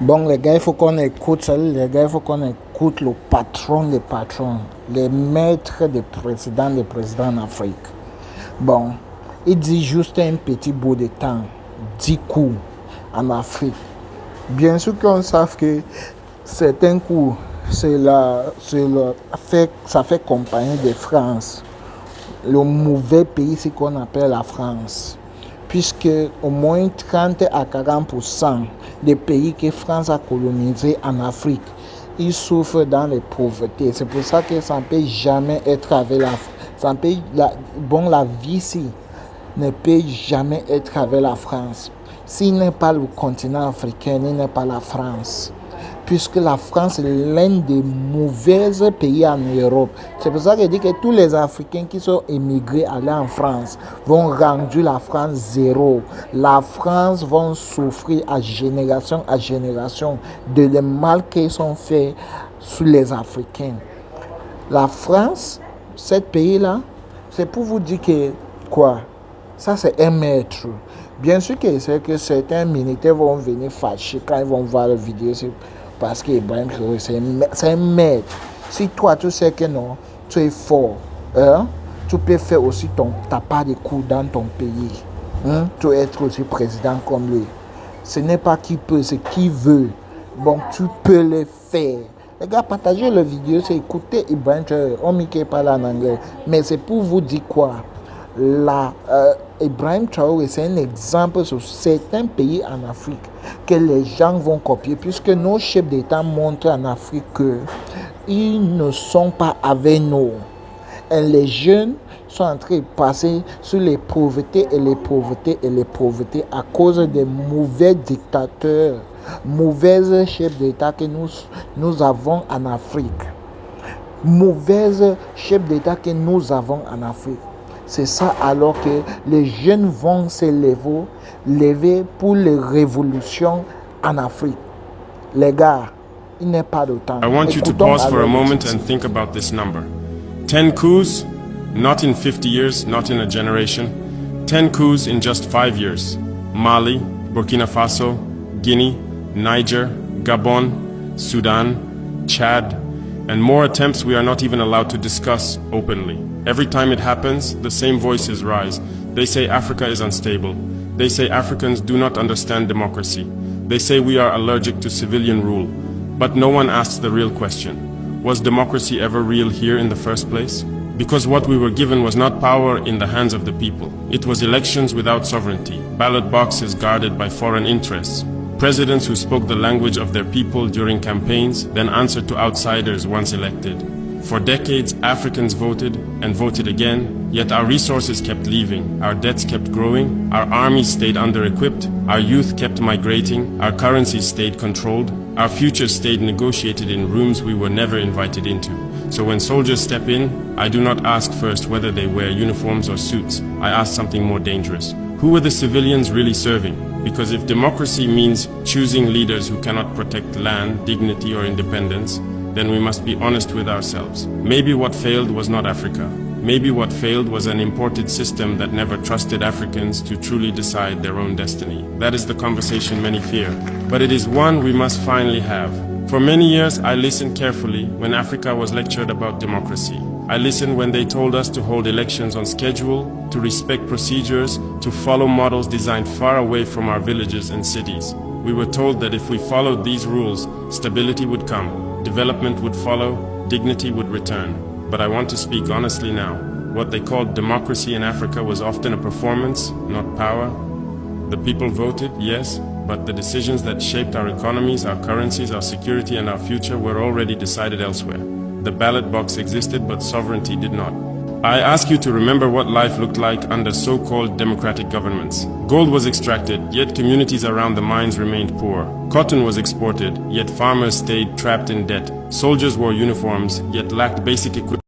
Bon, les gars, il faut qu'on écoute, salut les gars, il faut qu'on écoute le patron des patrons, les maîtres des présidents en Afrique. Bon, il dit juste un petit bout de temps, 10 coups en Afrique. Bien sûr qu'on sait que certains coups, ça fait compagnie de France. Le mauvais pays, c'est qu'on appelle la France. Puisque au moins 30 à 40% des pays que France a colonisés en Afrique, ils souffrent dans les pauvretés. C'est pour ça que ça ne peut jamais être avec la vie ici ne peut jamais être avec la France. S'il n'est pas le continent africain, il n'est pas la France. Puisque la France est l'un des mauvais pays en Europe. C'est pour ça que je dis que tous les Africains qui sont émigrés allés en France vont rendre la France zéro. La France va souffrir à génération de le mal qu'ils sont faits sur les Africains. La France, ce pays-là, c'est pour vous dire que quoi? Ça, c'est un maître. Bien sûr que c'est que certains militaires vont venir fâcher quand ils vont voir la vidéo. C'est parce que c'est un maître. Si toi, tu sais que non, tu es fort, hein, tu peux faire aussi ta part de coups dans ton pays. Hein, tu peux être aussi président comme lui. Ce n'est pas qui peut, c'est qui veut. Bon, tu peux le faire. Les gars, partagez la vidéo, c'est écouter Ibrahim Traoré. On ne parle en anglais. Mais c'est pour vous dire quoi? Ibrahim Traoré, c'est un exemple sur certains pays en Afrique que les gens vont copier, puisque nos chefs d'État montrent en Afrique qu'ils ne sont pas avec nous. Et les jeunes sont en train de passer sur les pauvretés à cause des mauvais dictateurs, mauvais chefs d'État que nous avons en Afrique. Mauvais chefs d'État que nous avons en Afrique. C'est ça alors que les jeunes vont se lever pour les révolutions en Afrique. Les gars, il n'est pas de temps. I want you to pause for a moment and think about this number. 10 coups, not in 50 years, not in a generation. 10 coups in just 5 years. Mali, Burkina Faso, Guinea, Niger, Gabon, Sudan, Chad, and more attempts we are not even allowed to discuss openly. Every time it happens, the same voices rise. They say Africa is unstable. They say Africans do not understand democracy. They say we are allergic to civilian rule. But no one asks the real question. Was democracy ever real here in the first place? Because what we were given was not power in the hands of the people. It was elections without sovereignty, ballot boxes guarded by foreign interests, presidents who spoke the language of their people during campaigns, then answered to outsiders once elected. For decades, Africans voted and voted again, yet our resources kept leaving, our debts kept growing, our armies stayed under-equipped, our youth kept migrating, our currencies stayed controlled, our futures stayed negotiated in rooms we were never invited into. So when soldiers step in, I do not ask first whether they wear uniforms or suits. I ask something more dangerous. Who are the civilians really serving? Because if democracy means choosing leaders who cannot protect land, dignity, or independence, then we must be honest with ourselves. Maybe what failed was not Africa. Maybe what failed was an imported system that never trusted Africans to truly decide their own destiny. That is the conversation many fear. But it is one we must finally have. For many years, I listened carefully when Africa was lectured about democracy. I listened when they told us to hold elections on schedule, to respect procedures, to follow models designed far away from our villages and cities. We were told that if we followed these rules, stability would come, development would follow, dignity would return. But I want to speak honestly now. What they called democracy in Africa was often a performance, not power. The people voted, yes, but the decisions that shaped our economies, our currencies, our security, and our future were already decided elsewhere. The ballot box existed, but sovereignty did not. I ask you to remember what life looked like under so-called democratic governments. Gold was extracted, yet communities around the mines remained poor. Cotton was exported, yet farmers stayed trapped in debt. Soldiers wore uniforms, yet lacked basic equipment.